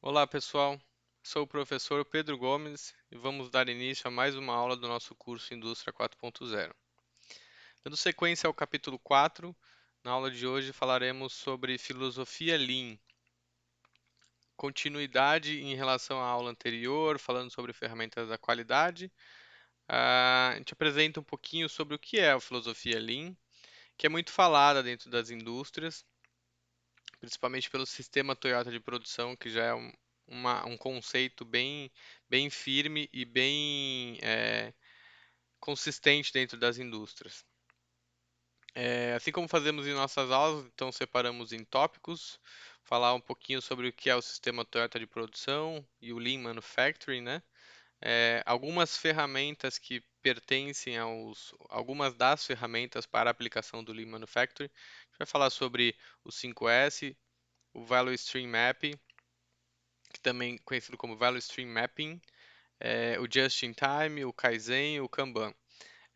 Olá, pessoal. Sou o professor Pedro Gomes e vamos dar início a mais uma aula do nosso curso Indústria 4.0. Dando sequência ao capítulo 4, na aula de hoje falaremos sobre filosofia Lean. Continuidade em relação à aula anterior, falando sobre ferramentas da qualidade. A gente apresenta um pouquinho sobre o que é a filosofia Lean, que é muito falada dentro das indústrias, principalmente pelo sistema Toyota de produção, que já é um conceito bem firme e bem consistente dentro das indústrias. Assim como fazemos em nossas aulas, então separamos em tópicos, falar um pouquinho sobre o que é o sistema Toyota de produção e o Lean Manufacturing, né? Algumas ferramentas que pertencem algumas das ferramentas para a aplicação do Lean Manufacturing. A gente vai falar sobre o 5S, o Value Stream Mapping, que também é conhecido como Value Stream Mapping, o Just in Time, o Kaizen e o Kanban.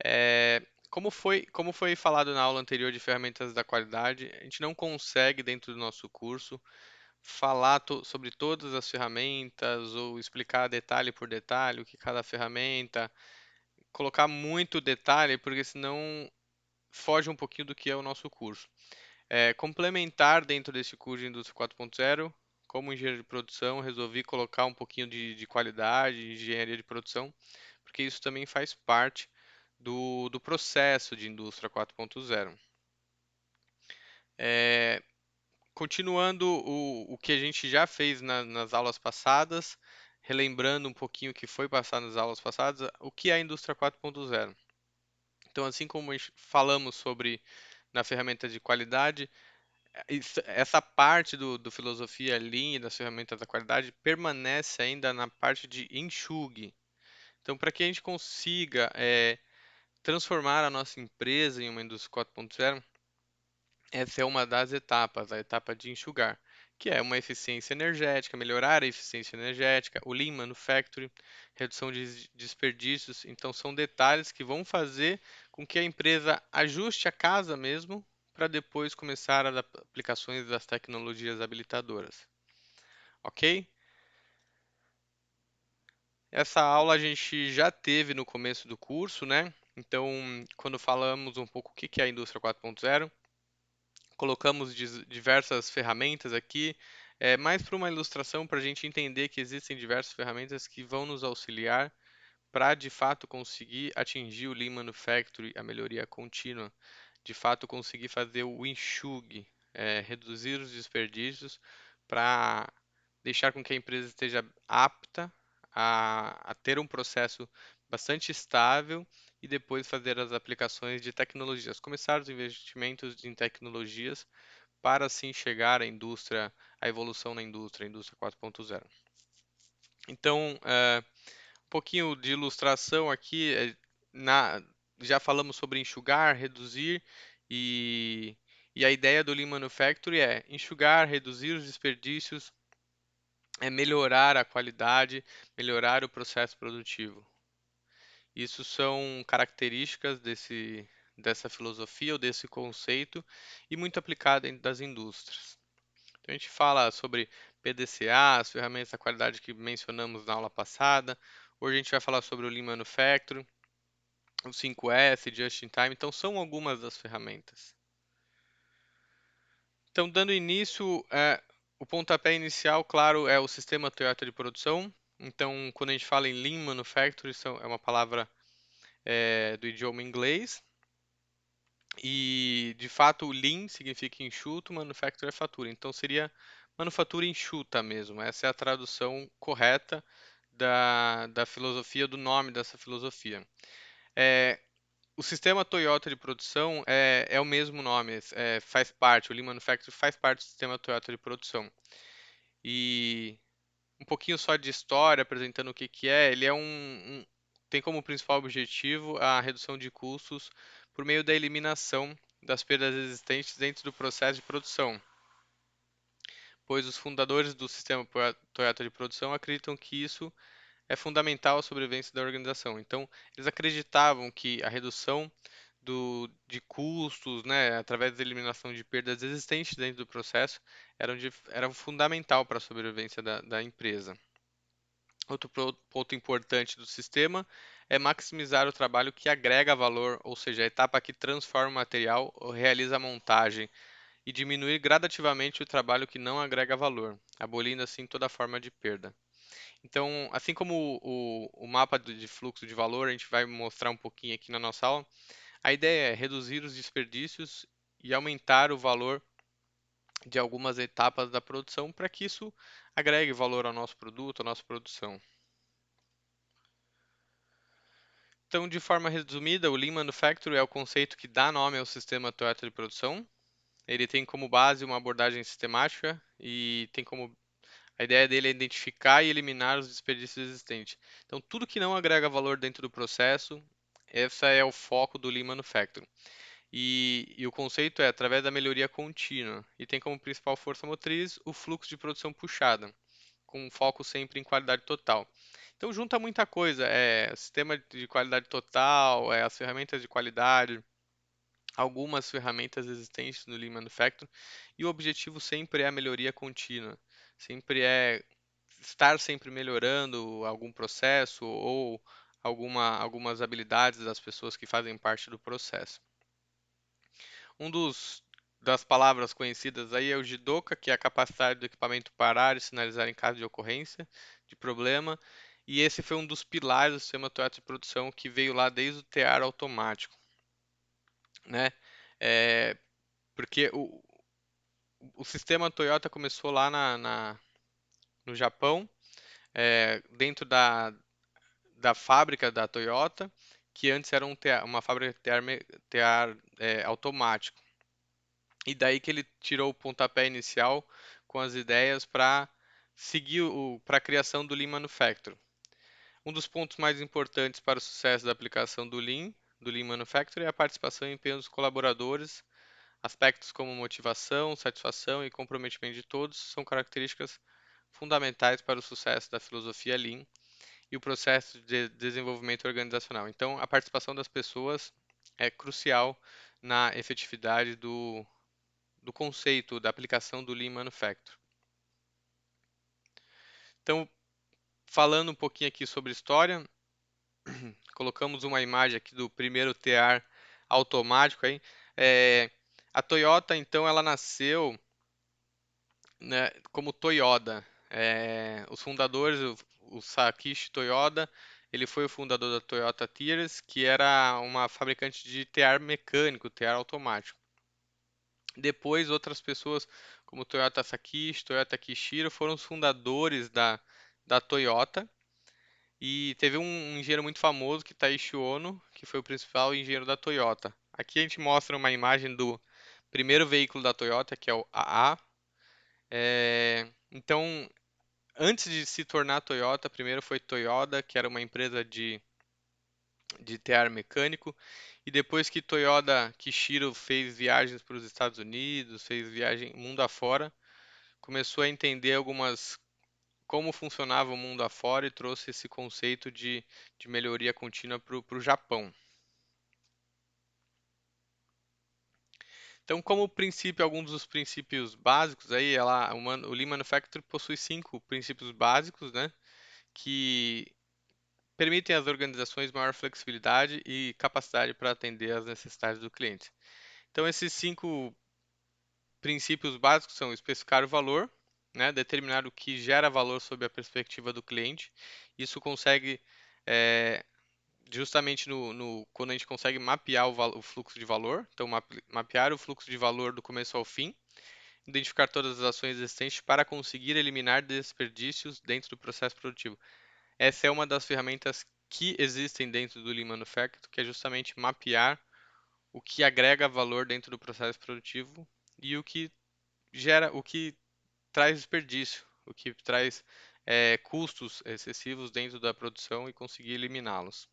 É, como foi falado na aula anterior de ferramentas da qualidade, a gente não consegue, dentro do nosso curso, falar sobre todas as ferramentas ou explicar detalhe por detalhe o que cada ferramenta, colocar muito detalhe, porque senão foge um pouquinho do que é o nosso curso. Complementar dentro desse curso de Indústria 4.0, como engenheiro de produção, resolvi colocar um pouquinho de qualidade, de engenharia de produção, porque isso também faz parte do processo de Indústria 4.0. É, continuando o que a gente já fez nas aulas passadas, relembrando um pouquinho o que foi passado nas aulas passadas, o que é a Indústria 4.0. Então, assim como falamos sobre na ferramenta de qualidade, essa parte do filosofia Lean e das ferramentas da qualidade permanece ainda na parte de enxugue. Então, para que a gente consiga transformar a nossa empresa em uma indústria 4.0, essa é uma das etapas, a etapa de enxugar, que é uma eficiência energética, melhorar a eficiência energética, o Lean Manufacturing, redução de desperdícios. Então, são detalhes que vão fazer com que a empresa ajuste a casa mesmo para depois começar as aplicações das tecnologias habilitadoras. Ok? Essa aula a gente já teve no começo do curso, né? Então, quando falamos um pouco o que é a indústria 4.0, colocamos diversas ferramentas aqui, mais para uma ilustração para a gente entender que existem diversas ferramentas que vão nos auxiliar para de fato conseguir atingir o Lean Manufacturing, a melhoria contínua, de fato conseguir fazer o enxugue, reduzir os desperdícios para deixar com que a empresa esteja apta a ter um processo bastante estável e depois fazer as aplicações de tecnologias, começar os investimentos em tecnologias para assim chegar à evolução na indústria, a indústria 4.0. Então, um pouquinho de ilustração aqui, já falamos sobre enxugar, reduzir e, e a ideia do Lean Manufacturing é enxugar, reduzir os desperdícios, melhorar a qualidade, melhorar o processo produtivo. Isso são características dessa filosofia ou desse conceito e muito aplicado dentro das indústrias. Então, a gente fala sobre PDCA, as ferramentas da qualidade que mencionamos na aula passada. Hoje a gente vai falar sobre o Lean Manufacturing, o 5S, Just in Time. Então, são algumas das ferramentas. Então, dando início, o pontapé inicial, claro, é o sistema Toyota de produção. Então, quando a gente fala em Lean Manufacturing, é uma palavra do idioma inglês. E, de fato, Lean significa enxuto, Manufacturing é fatura. Então, seria manufatura enxuta mesmo. Essa é a tradução correta da filosofia, do nome dessa filosofia. É, o sistema Toyota de produção é o mesmo nome, faz parte, o Lean Manufacturing faz parte do sistema Toyota de produção. E um pouquinho só de história, apresentando o que é, ele tem como principal objetivo a redução de custos por meio da eliminação das perdas existentes dentro do processo de produção, pois os fundadores do sistema Toyota de produção acreditam que isso é fundamental à sobrevivência da organização. Então, eles acreditavam que a redução de custos, né, através da eliminação de perdas existentes dentro do processo, era fundamental para a sobrevivência da empresa. Outro ponto importante do sistema é maximizar o trabalho que agrega valor, ou seja, a etapa que transforma o material ou realiza a montagem, e diminuir gradativamente o trabalho que não agrega valor, abolindo assim toda forma de perda. Então, assim como o mapa de fluxo de valor, a gente vai mostrar um pouquinho aqui na nossa aula, a ideia é reduzir os desperdícios e aumentar o valor de algumas etapas da produção para que isso agregue valor ao nosso produto, à nossa produção. Então, de forma resumida, o Lean Manufacturing é o conceito que dá nome ao sistema Toyota de produção. Ele tem como base uma abordagem sistemática e tem como a ideia dele é identificar e eliminar os desperdícios existentes. Então, tudo que não agrega valor dentro do processo, esse é o foco do Lean Manufacturing. E o conceito é através da melhoria contínua e tem como principal força motriz o fluxo de produção puxada, com foco sempre em qualidade total. Então junta muita coisa, sistema de qualidade total, as ferramentas de qualidade, algumas ferramentas existentes no Lean Manufacturing, e o objetivo sempre é a melhoria contínua, sempre é estar sempre melhorando algum processo ou algumas habilidades das pessoas que fazem parte do processo. Um das palavras conhecidas aí é o jidoka, que é a capacidade do equipamento parar e sinalizar em caso de ocorrência de problema. E esse foi um dos pilares do sistema Toyota de produção que veio lá desde o tear automático, né? É, porque o sistema Toyota começou lá no Japão, dentro da fábrica da Toyota, que antes era uma fábrica de tear automático. E daí que ele tirou o pontapé inicial com as ideias para seguir para a criação do Lean Manufacturing. Um dos pontos mais importantes para o sucesso da aplicação do Lean Manufacturing, é a participação e empenho dos colaboradores. Aspectos como motivação, satisfação e comprometimento de todos são características fundamentais para o sucesso da filosofia Lean e o processo de desenvolvimento organizacional. Então, a participação das pessoas é crucial na efetividade do conceito da aplicação do Lean Manufacturing. Então, falando um pouquinho aqui sobre história, colocamos uma imagem aqui do primeiro tear automático aí. A Toyota, então, ela nasceu, né, como Toyota. Os fundadores, o Sakishi Toyoda, ele foi o fundador da Toyota Tiers, que era uma fabricante de tear mecânico, tear automático. Depois, outras pessoas, como Toyota Sakishi, Toyota Kishiro, foram os fundadores da Toyota. E teve um engenheiro muito famoso, que é Taiichi Ono, que foi o principal engenheiro da Toyota. Aqui a gente mostra uma imagem do primeiro veículo da Toyota, que é o AA. Então, antes de se tornar Toyota, primeiro foi Toyota, que era uma empresa de tear mecânico. E depois que Toyota Kishiro fez viagens para os Estados Unidos, fez viagem mundo afora, começou a entender como funcionava o mundo afora e trouxe esse conceito de melhoria contínua para o Japão. Então, como princípio, alguns dos princípios básicos aí, o Lean Manufacturing possui 5 princípios básicos, né, que permitem às organizações maior flexibilidade e capacidade para atender às necessidades do cliente. Então, esses 5 princípios básicos são especificar o valor, né, determinar o que gera valor sob a perspectiva do cliente. Isso consegue, é, justamente quando a gente consegue mapear o fluxo de valor, então mapear o fluxo de valor do começo ao fim, identificar todas as ações existentes para conseguir eliminar desperdícios dentro do processo produtivo. Essa é uma das ferramentas que existem dentro do Lean Manufacturing, que é justamente mapear o que agrega valor dentro do processo produtivo e o que traz desperdício, o que traz custos excessivos dentro da produção e conseguir eliminá-los.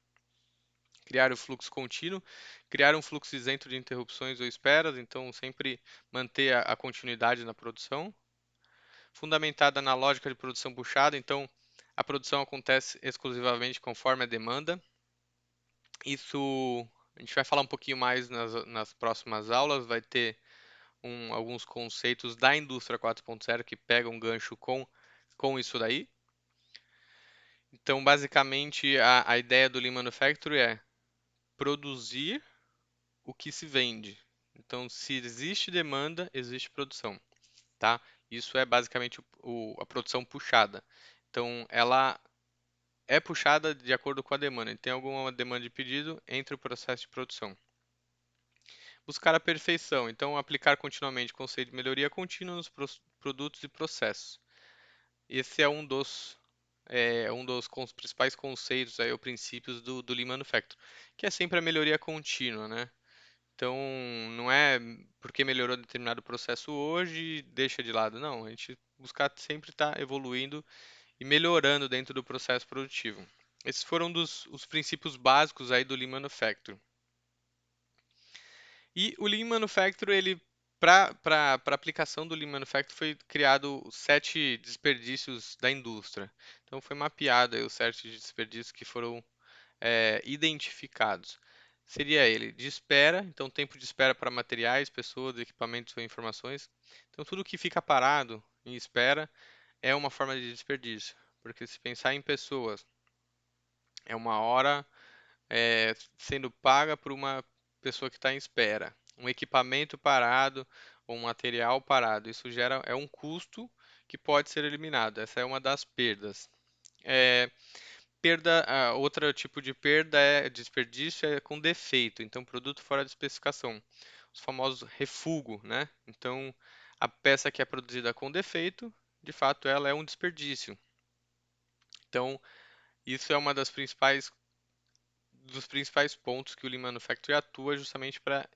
Criar o fluxo contínuo, criar um fluxo isento de interrupções ou esperas, então sempre manter a continuidade na produção. Fundamentada na lógica de produção puxada, então a produção acontece exclusivamente conforme a demanda. Isso A gente vai falar um pouquinho mais nas próximas aulas, vai ter alguns conceitos da indústria 4.0 que pegam gancho com isso daí. Então, basicamente, a ideia do Lean Manufacturing é produzir o que se vende. Então, se existe demanda, existe produção, tá? Isso é basicamente a produção puxada. Então, ela é puxada de acordo com a demanda. Tem alguma demanda de pedido, entra o processo de produção. Buscar a perfeição. Então, aplicar continuamente o conceito de melhoria contínua nos produtos e processos. Esse é um dos principais conceitos, aí, ou princípios do Lean Manufacturing, que é sempre a melhoria contínua, né? Então, não é porque melhorou determinado processo hoje, deixa de lado. Não, a gente buscar sempre estar evoluindo e melhorando dentro do processo produtivo. Esses foram os princípios básicos aí do Lean Manufacturing. E o Lean Manufacturing, ele para aplicação do Lean Manufacturing foi criado 7 desperdícios da indústria. Então foi mapeado aí os 7 desperdícios que foram identificados. Seria ele de espera, então tempo de espera para materiais, pessoas, equipamentos ou informações. Então tudo que fica parado em espera é uma forma de desperdício, porque se pensar em pessoas, é uma hora sendo paga por uma pessoa que está em espera. Um equipamento parado ou um material parado, isso é um custo que pode ser eliminado. Essa é uma das perdas. É, outro tipo de perda é desperdício é com defeito, então produto fora de especificação, os famosos refúgio, né? Então a peça que é produzida com defeito, de fato ela é um desperdício. Então isso é uma dos principais pontos que o Lean Manufacturing atua justamente para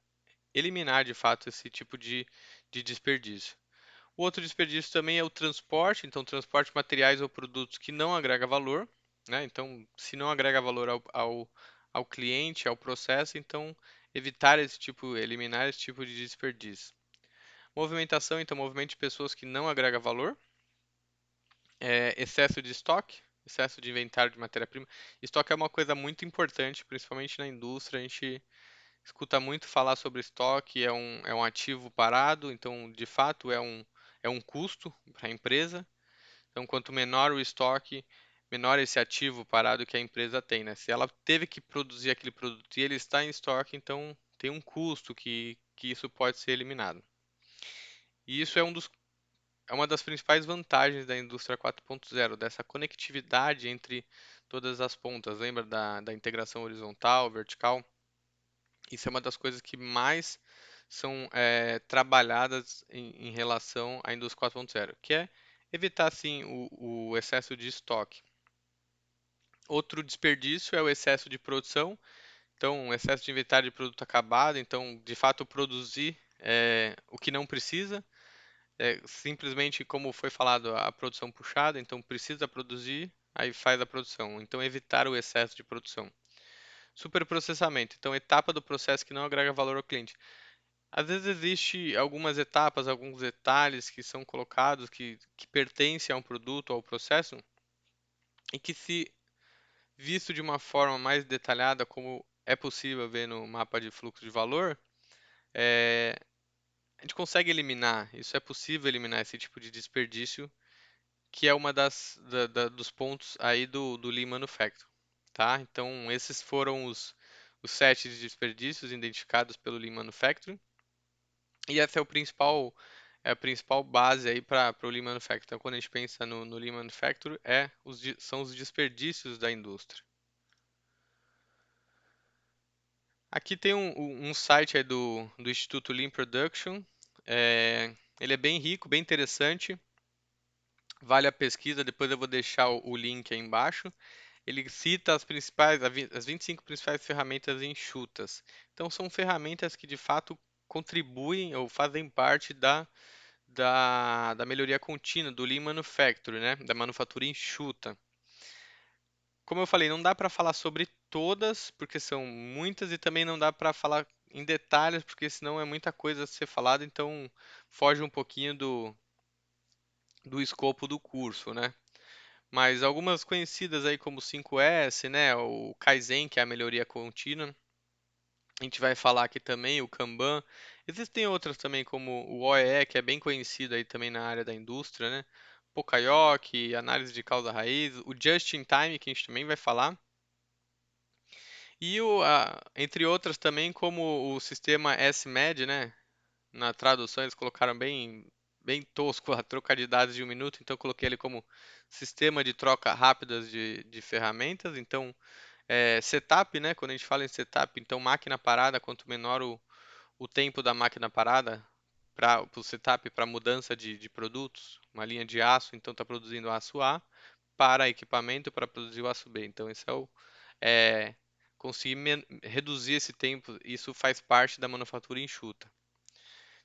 eliminar de fato esse tipo de desperdício. O outro desperdício também é o transporte, então transporte de materiais ou produtos que não agrega valor, né? Então, se não agrega valor ao cliente, ao processo, então eliminar esse tipo de desperdício. Movimentação, então movimento de pessoas que não agrega valor. Excesso de estoque, excesso de inventário de matéria-prima. Estoque é uma coisa muito importante, principalmente na indústria. A gente escuta muito falar sobre estoque, é um ativo parado, então de fato é um custo para a empresa. Então, quanto menor o estoque, menor esse ativo parado que a empresa tem, né? Se ela teve que produzir aquele produto e ele está em estoque, então tem um custo que isso pode ser eliminado. E isso é uma das principais vantagens da indústria 4.0, dessa conectividade entre todas as pontas. Lembra da integração horizontal, vertical? Isso é uma das coisas que mais são trabalhadas em relação à indústria 4.0, que é evitar, sim, o excesso de estoque. Outro desperdício é o excesso de produção, então, o excesso de inventário de produto acabado, então, de fato, produzir o que não precisa, simplesmente como foi falado, a produção puxada, então precisa produzir, aí faz a produção. Então, evitar o excesso de produção. Superprocessamento, então, etapa do processo que não agrega valor ao cliente. Às vezes existe algumas etapas, alguns detalhes que são colocados que pertencem a um produto ou ao processo e que se visto de uma forma mais detalhada, como é possível ver no mapa de fluxo de valor, é, a gente consegue eliminar. Isso é possível eliminar esse tipo de desperdício, que é uma dos pontos aí do Lean Manufacturing, tá? Então esses foram os 7 desperdícios identificados pelo Lean Manufacturing. E essa a principal base aí para o Lean Manufacturing. Então, quando a gente pensa no Lean Manufacturing, são os desperdícios da indústria. Aqui tem um site aí do Instituto Lean Production. Ele é bem rico, bem interessante. Vale a pesquisa, depois eu vou deixar o link aí embaixo. Ele cita as 25 principais ferramentas enxutas. Então, são ferramentas que de fato contribuem ou fazem parte da melhoria contínua, do Lean Manufacturing, né? Da manufatura enxuta. Como eu falei, não dá para falar sobre todas, porque são muitas, e também não dá para falar em detalhes, porque senão é muita coisa a ser falada, então foge um pouquinho do escopo do curso, né? Mas algumas conhecidas aí como 5S, né? O Kaizen, que é a melhoria contínua. A gente vai falar aqui também o Kanban. Existem outras também, como o OEE, que é bem conhecido aí também na área da indústria, né? Pokayoke, análise de causa raiz, o Just in Time, que a gente também vai falar. E entre outras também, como o sistema SMED, né? Na tradução eles colocaram bem tosco a troca de dados de 1 minuto, então eu coloquei ele como sistema de troca rápidas de ferramentas. Então, setup, né? Quando a gente fala em setup, então máquina parada, quanto menor o tempo da máquina parada para o setup, para mudança de produtos, uma linha de aço, então está produzindo aço A, para equipamento para produzir o aço B. Então, esse é conseguir reduzir esse tempo, isso faz parte da manufatura enxuta.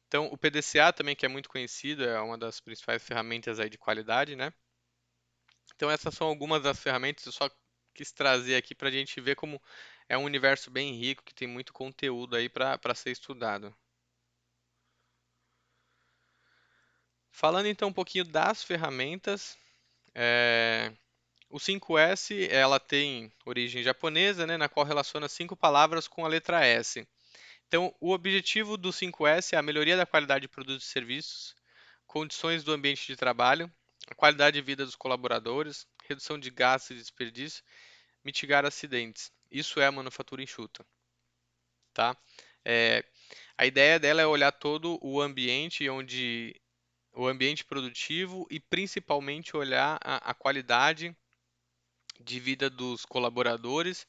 Então, o PDCA também, que é muito conhecido, é uma das principais ferramentas aí de qualidade, né? Então, essas são algumas das ferramentas, eu só quis trazer aqui para a gente ver como é um universo bem rico, que tem muito conteúdo aí para ser estudado. Falando então um pouquinho das ferramentas, o 5S ela tem origem japonesa, né, na qual relaciona 5 palavras com a letra S. Então, o objetivo do 5S é a melhoria da qualidade de produtos e serviços, condições do ambiente de trabalho, a qualidade de vida dos colaboradores, redução de gastos e desperdício, mitigar acidentes. Isso é a manufatura enxuta, tá? É, a ideia dela é olhar todo o ambiente produtivo e principalmente olhar a qualidade de vida dos colaboradores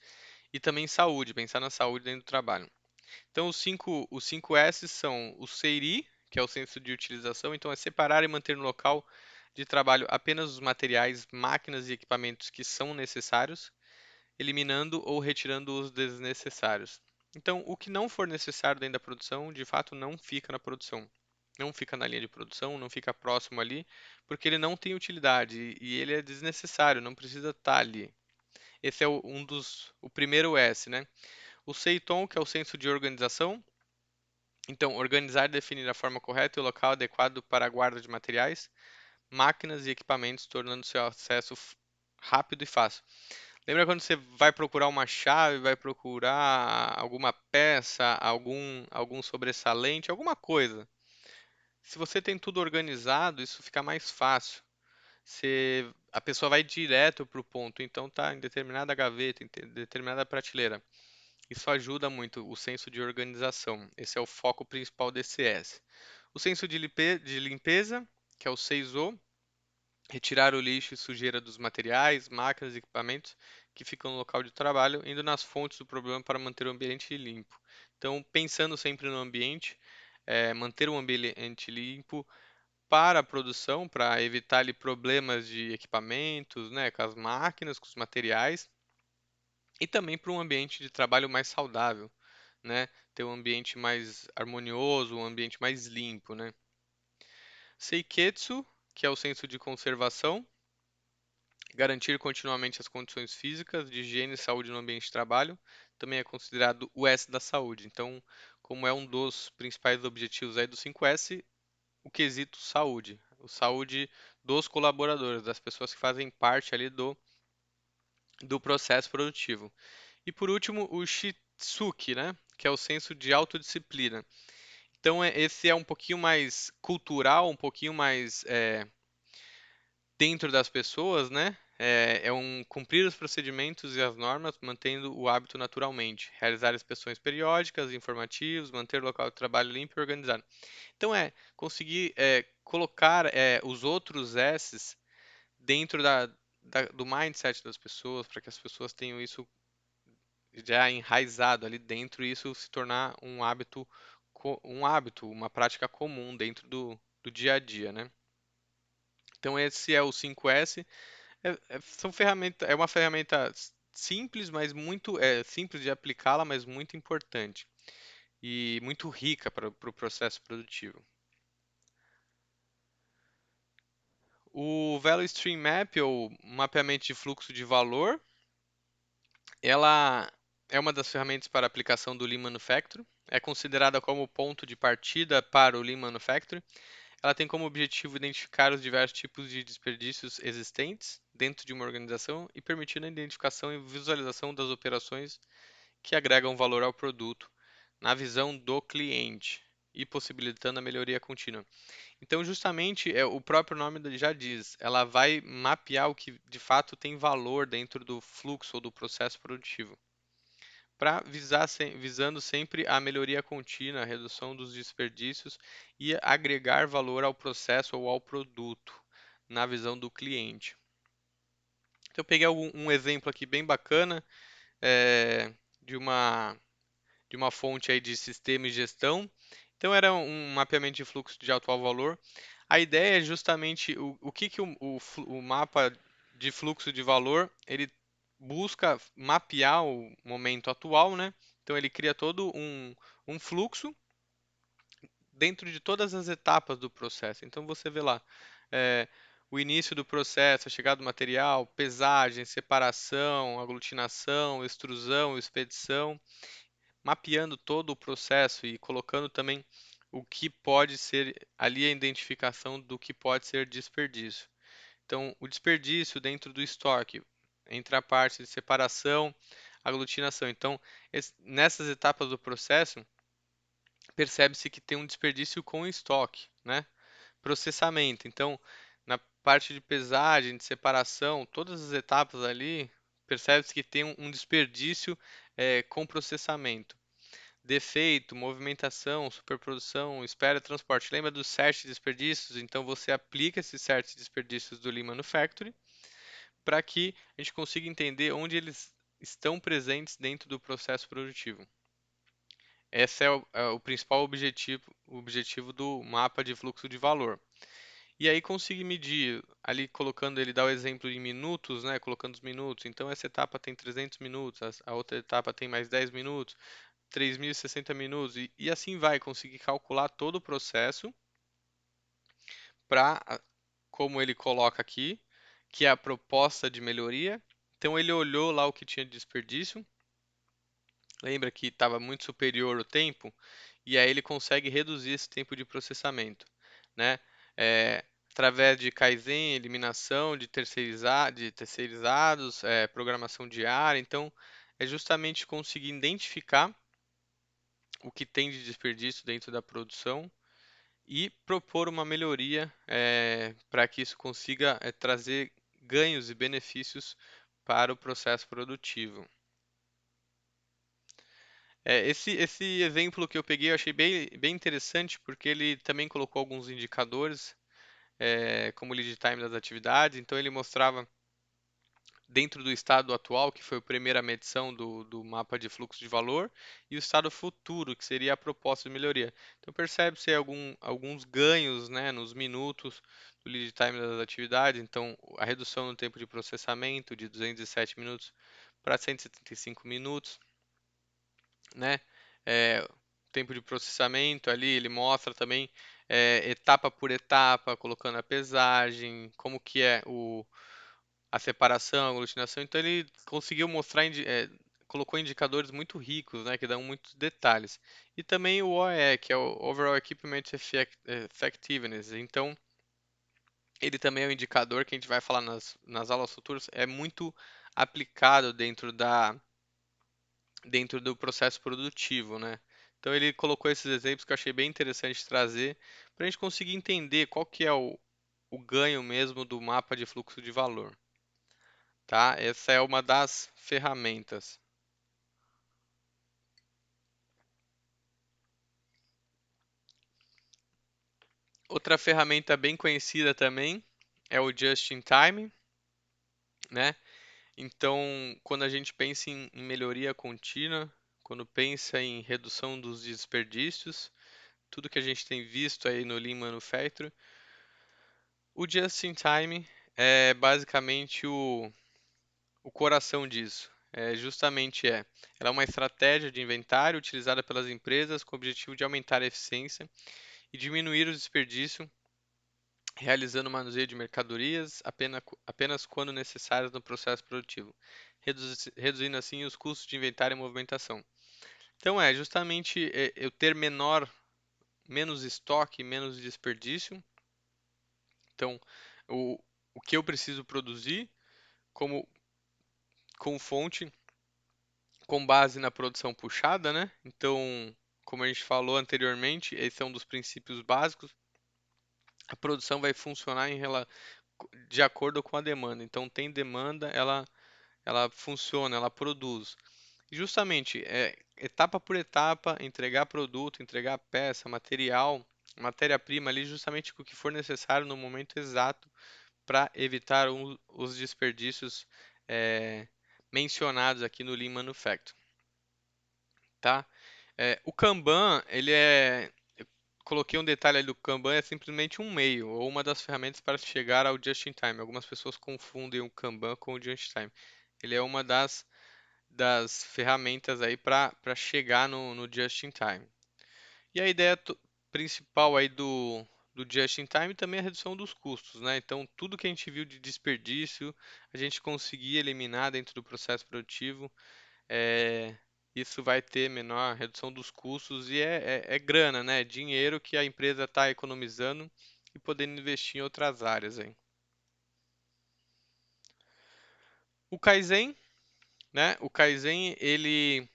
e também saúde, pensar na saúde dentro do trabalho. Então, os 5S são o SEIRI, que é o senso de utilização, então é separar e manter no local de trabalho apenas os materiais, máquinas e equipamentos que são necessários, eliminando ou retirando os desnecessários. Então, o que não for necessário dentro da produção, de fato, não fica na produção. Não fica na linha de produção, não fica próximo ali, porque ele não tem utilidade e ele é desnecessário, não precisa estar ali. Esse é o primeiro S, né? O Seiton, que é o senso de organização. Então, organizar e definir a forma correta e o local adequado para a guarda de materiais, máquinas e equipamentos, tornando seu acesso rápido e fácil. Lembra quando você vai procurar uma chave, vai procurar alguma peça, algum sobressalente, alguma coisa? Se você tem tudo organizado, isso fica mais fácil. A pessoa vai direto para o ponto, então está em determinada gaveta, em determinada prateleira. Isso ajuda muito o senso de organização. Esse é o foco principal desse S. O senso de limpeza, que é o 6O, retirar o lixo e sujeira dos materiais, máquinas e equipamentos que ficam no local de trabalho, indo nas fontes do problema para manter o ambiente limpo. Então, pensando sempre no ambiente, manter o ambiente limpo para a produção, para evitar ali, problemas de equipamentos, né, com as máquinas, com os materiais, e também para um ambiente de trabalho mais saudável, né, ter um ambiente mais harmonioso, um ambiente mais limpo, né. Seiketsu, que é o senso de conservação, garantir continuamente as condições físicas de higiene e saúde no ambiente de trabalho, também é considerado o S da saúde. Então, como é um dos principais objetivos aí do 5S, o quesito saúde, o saúde dos colaboradores, das pessoas que fazem parte ali do processo produtivo. E por último, o Shitsuki, né, que é o senso de autodisciplina. Então, esse é um pouquinho mais cultural, um pouquinho mais dentro das pessoas, né? Cumprir os procedimentos e as normas, mantendo o hábito naturalmente. Realizar inspeções periódicas, informativos, manter o local de trabalho limpo e organizado. Então, conseguir colocar os outros S's dentro do mindset das pessoas, para que as pessoas tenham isso já enraizado ali dentro e isso se tornar uma prática comum dentro do dia a dia, né? Então esse é o 5S. É uma ferramenta simples, mas muito simples de aplicá-la, mas muito importante e muito rica para o processo produtivo. O Value Stream Map, ou mapeamento de fluxo de valor, ela é uma das ferramentas para aplicação do Lean Manufacturing. É considerada como ponto de partida para o Lean Manufacturing. Ela tem como objetivo identificar os diversos tipos de desperdícios existentes dentro de uma organização e permitir a identificação e visualização das operações que agregam valor ao produto, na visão do cliente e possibilitando a melhoria contínua. Então, justamente, o próprio nome já diz, ela vai mapear o que de fato tem valor dentro do fluxo ou do processo produtivo, para visando sempre a melhoria contínua, a redução dos desperdícios e agregar valor ao processo ou ao produto, na visão do cliente. Então, eu peguei um exemplo aqui bem bacana, é, de uma de uma fonte aí de sistema e gestão. Então era um mapeamento de fluxo de alto valor. A ideia é justamente o que, que o mapa de fluxo de valor ele busca mapear o momento atual, né? Então ele cria todo um fluxo dentro de todas as etapas do processo. Então você vê lá é, o início do processo, a chegada do material, pesagem, separação, aglutinação, extrusão, expedição, mapeando todo o processo e colocando também o que pode ser ali a identificação do que pode ser desperdício. Então, o desperdício dentro do estoque, entre a parte de separação, aglutinação. Então, nessas etapas do processo, percebe-se que tem um desperdício com estoque, né? Processamento. Então, na parte de pesagem, de separação, todas as etapas ali, percebe-se que tem um desperdício com processamento. Defeito, movimentação, superprodução, espera, transporte. Lembra dos 7 desperdícios? Então você aplica esses 7 desperdícios do Lean Manufacturing para que a gente consiga entender onde eles estão presentes dentro do processo produtivo. Esse é o principal objetivo do mapa de fluxo de valor. E aí conseguir medir, ali colocando ele, dá o exemplo em minutos, né? Colocando os minutos. Então essa etapa tem 300 minutos, a outra etapa tem mais 10 minutos. 3.060 minutos e assim vai conseguir calcular todo o processo para, como ele coloca aqui, que é a proposta de melhoria. Então ele olhou lá o que tinha de desperdício, lembra que estava muito superior o tempo, e aí ele consegue reduzir esse tempo de processamento, né? É, através de Kaizen, eliminação de terceirizados, programação diária. Então, é justamente conseguir identificar o que tem de desperdício dentro da produção e propor uma melhoria para que isso consiga trazer ganhos e benefícios para o processo produtivo. Esse exemplo que eu peguei eu achei bem interessante porque ele também colocou alguns indicadores, como o lead time das atividades, então ele mostrava dentro do estado atual, que foi a primeira medição do mapa de fluxo de valor, e o estado futuro, que seria a proposta de melhoria. Então percebe-se alguns ganhos, né, nos minutos do lead time das atividades, então a redução no tempo de processamento de 207 minutos para 175 minutos, né? Tempo de processamento ali, ele mostra também etapa por etapa, colocando a pesagem, como que é a separação, a aglutinação. Então ele conseguiu mostrar, colocou indicadores muito ricos, né, que dão muitos detalhes. E também o OE, que é o Overall Equipment Effectiveness. Então ele também é um indicador que a gente vai falar nas aulas futuras, é muito aplicado dentro do processo produtivo, né? Então ele colocou esses exemplos que eu achei bem interessante trazer para a gente conseguir entender qual que é o ganho mesmo do mapa de fluxo de valor, tá? Essa é uma das ferramentas. Outra ferramenta bem conhecida também é o Just in Time, né? Então, quando a gente pensa em melhoria contínua, quando pensa em redução dos desperdícios, tudo que a gente tem visto aí no Lean Manufacturing, o Just in Time é basicamente o coração disso. Ela é uma estratégia de inventário utilizada pelas empresas com o objetivo de aumentar a eficiência e diminuir o desperdício, realizando manuseio de mercadorias apenas quando necessárias no processo produtivo, reduzindo assim os custos de inventário e movimentação. Então é justamente eu ter menos estoque, menos desperdício. Então, o, o que eu preciso produzir como com fonte com base na produção puxada, né? Então, como a gente falou anteriormente, esse é um dos princípios básicos. A produção vai funcionar de acordo com a demanda. Então, tem demanda, ela funciona, ela produz. E justamente, etapa por etapa, entregar produto, entregar peça, material, matéria-prima ali, justamente o que for necessário no momento exato para evitar os desperdícios é, mencionados aqui no Lean Manufacturing, tá? O Kanban, eu coloquei um detalhe ali do Kanban, é simplesmente um meio, ou uma das ferramentas para chegar ao Just-in-Time. Algumas pessoas confundem o Kanban com o Just-in-Time. Ele é uma das ferramentas aí para chegar no Just-in-Time. E a ideia principal aí do Just-in-Time também é a redução dos custos, né? Então, tudo que a gente viu de desperdício, a gente conseguir eliminar dentro do processo produtivo, é, isso vai ter menor redução dos custos e é grana, né? É dinheiro que a empresa está economizando e podendo investir em outras áreas aí. O Kaizen, né? O Kaizen, ele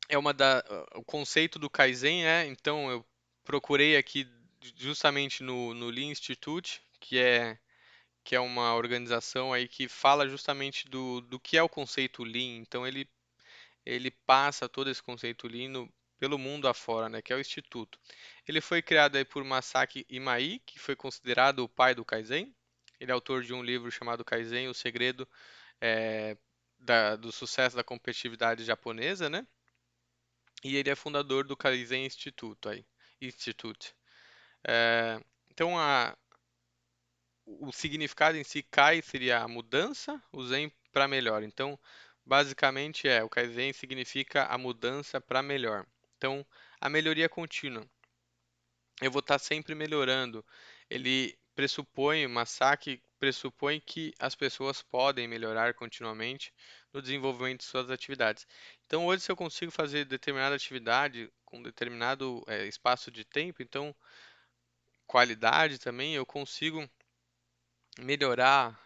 é o conceito do Kaizen, né? Então eu procurei aqui justamente no Lean Institute, que é uma organização aí que fala justamente do que é o conceito Lean. Então ele passa todo esse conceito Lean pelo mundo afora, né? Que é o Instituto. Ele foi criado aí por Masaki Imai, que foi considerado o pai do Kaizen. Ele é autor de um livro chamado Kaizen, O Segredo é, do Sucesso da Competitividade Japonesa, né? E ele é fundador do Kaizen Institute. É, então, o significado em si, Kai seria a mudança, o Zen para melhor. Então, basicamente o Kaizen significa a mudança para melhor. Então, a melhoria contínua. Eu vou estar sempre melhorando. Ele pressupõe, o Masaki pressupõe que as pessoas podem melhorar continuamente no desenvolvimento de suas atividades. Então, hoje, se eu consigo fazer determinada atividade com determinado espaço de tempo, então, qualidade também, eu consigo melhorar,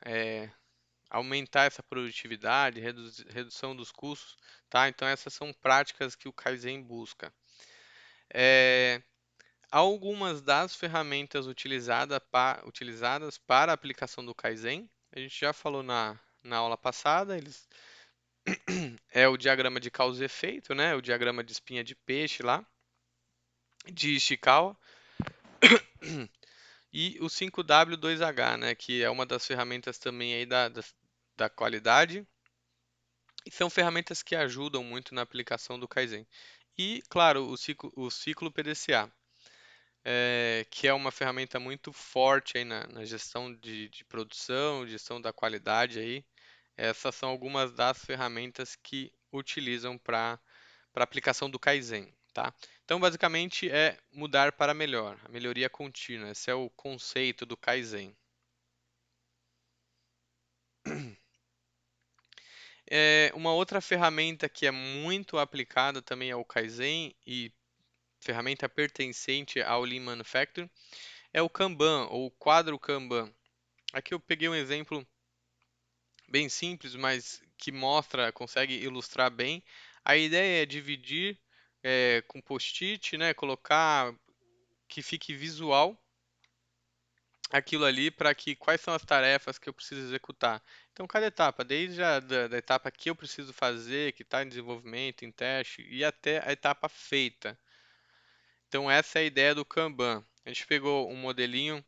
aumentar essa produtividade, redução dos custos, tá? Então, essas são práticas que o Kaizen busca. É, Algumas das ferramentas utilizadas para a aplicação do Kaizen, a gente já falou na aula passada, é o diagrama de causa e efeito, né? O diagrama de espinha de peixe lá, de Ishikawa, e o 5W2H, né? Que é uma das ferramentas também aí da qualidade, e são ferramentas que ajudam muito na aplicação do Kaizen. E, claro, o ciclo PDCA. Que é uma ferramenta muito forte aí na gestão de produção, gestão da qualidade aí. Essas são algumas das ferramentas que utilizam para aplicação do Kaizen, tá? Então, basicamente, é mudar para melhor, a melhoria contínua. Esse é o conceito do Kaizen. Uma outra ferramenta que é muito aplicada também ao Kaizen e ferramenta pertencente ao Lean Manufacturing é o Kanban, ou quadro Kanban. Aqui eu peguei um exemplo bem simples, mas que consegue ilustrar bem. A ideia é dividir com post-it, né, colocar que fique visual aquilo ali para que quais são as tarefas que eu preciso executar. Então, cada etapa, desde da etapa que eu preciso fazer, que está em desenvolvimento, em teste, e até a etapa feita. Então, essa é a ideia do Kanban. A gente pegou um modelinho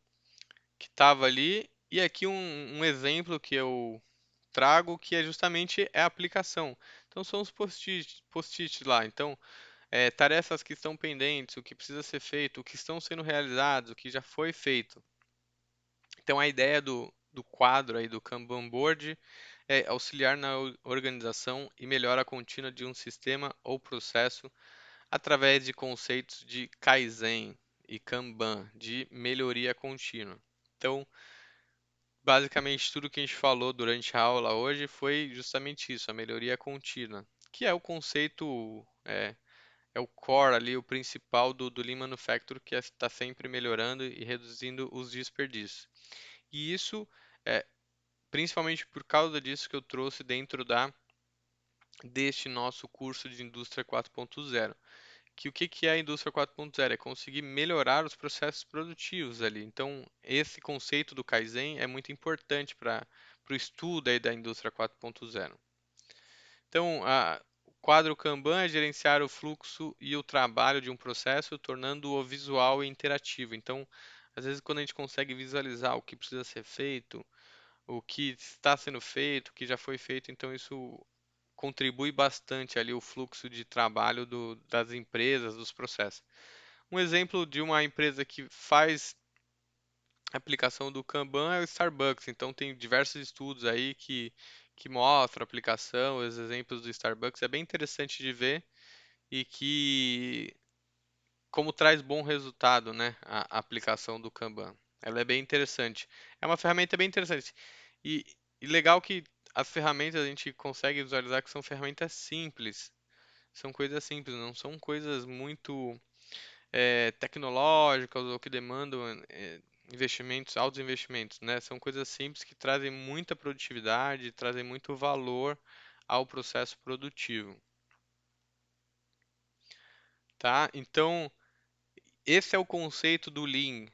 que estava ali e aqui um exemplo que eu trago que é justamente a aplicação. Então são os post-its lá. Então, tarefas que estão pendentes, o que precisa ser feito, o que estão sendo realizados, o que já foi feito. Então a ideia do quadro aí do Kanban Board é auxiliar na organização e melhora contínua de um sistema ou processo através de conceitos de Kaizen e Kanban, de melhoria contínua. Então, basicamente, tudo que a gente falou durante a aula hoje foi justamente isso, a melhoria contínua, que é o conceito, é o core ali, o principal do Lean Manufacturing, que está sempre melhorando e reduzindo os desperdícios. E isso, é, principalmente por causa disso que eu trouxe dentro deste nosso curso de Indústria 4.0, que o que que é a indústria 4.0? É conseguir melhorar os processos produtivos ali. Então, esse conceito do Kaizen é muito importante para o estudo aí da indústria 4.0. Então, o quadro Kanban é gerenciar o fluxo e o trabalho de um processo, tornando-o visual e interativo. Então, às vezes, quando a gente consegue visualizar o que precisa ser feito, o que está sendo feito, o que já foi feito, então isso contribui bastante ali o fluxo de trabalho das empresas, dos processos. Um exemplo de uma empresa que faz aplicação do Kanban é o Starbucks. Então tem diversos estudos aí que mostram a aplicação, os exemplos do Starbucks. É bem interessante de ver e que como traz bom resultado, né, a aplicação do Kanban. Ela é bem interessante. É uma ferramenta bem interessante. E, e legal que as ferramentas a gente consegue visualizar que são ferramentas simples. São coisas simples, não são coisas muito tecnológicas ou que demandam investimentos, altos investimentos, né? São coisas simples que trazem muita produtividade, trazem muito valor ao processo produtivo, tá? Então, esse é o conceito do Lean.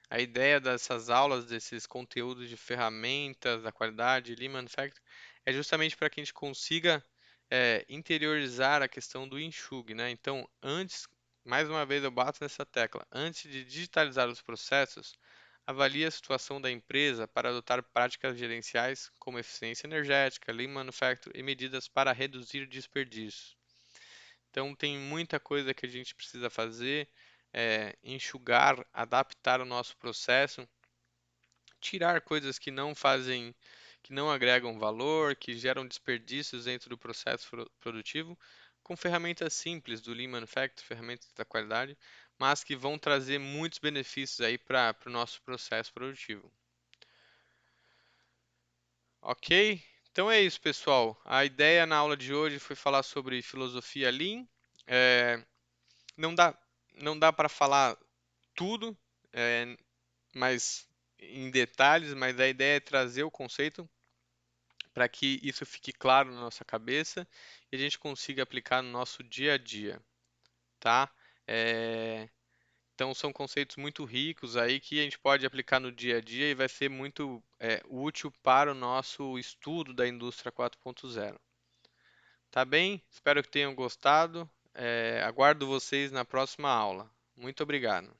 A ideia dessas aulas, desses conteúdos de ferramentas, da qualidade, Lean Manufacturing, é justamente para que a gente consiga interiorizar a questão do enxugue, né? Então, antes, mais uma vez eu bato nessa tecla, antes de digitalizar os processos, avalie a situação da empresa para adotar práticas gerenciais como eficiência energética, Lean Manufacturing e medidas para reduzir desperdícios. Então tem muita coisa que a gente precisa fazer, enxugar, adaptar o nosso processo, tirar coisas que não fazem, que não agregam valor, que geram desperdícios dentro do processo produtivo, com ferramentas simples do Lean Manufacturing, ferramentas da qualidade, mas que vão trazer muitos benefícios aí para o nosso processo produtivo. Ok? Então é isso, pessoal. A ideia na aula de hoje foi falar sobre filosofia Lean. É, não dá, não dá para falar tudo, é, mas em detalhes, mas a ideia é trazer o conceito para que isso fique claro na nossa cabeça e a gente consiga aplicar no nosso dia a dia, tá? É, então são conceitos muito ricos aí que a gente pode aplicar no dia a dia e vai ser muito útil para o nosso estudo da indústria 4.0. Tá bem? Espero que tenham gostado. Aguardo vocês na próxima aula. Muito obrigado.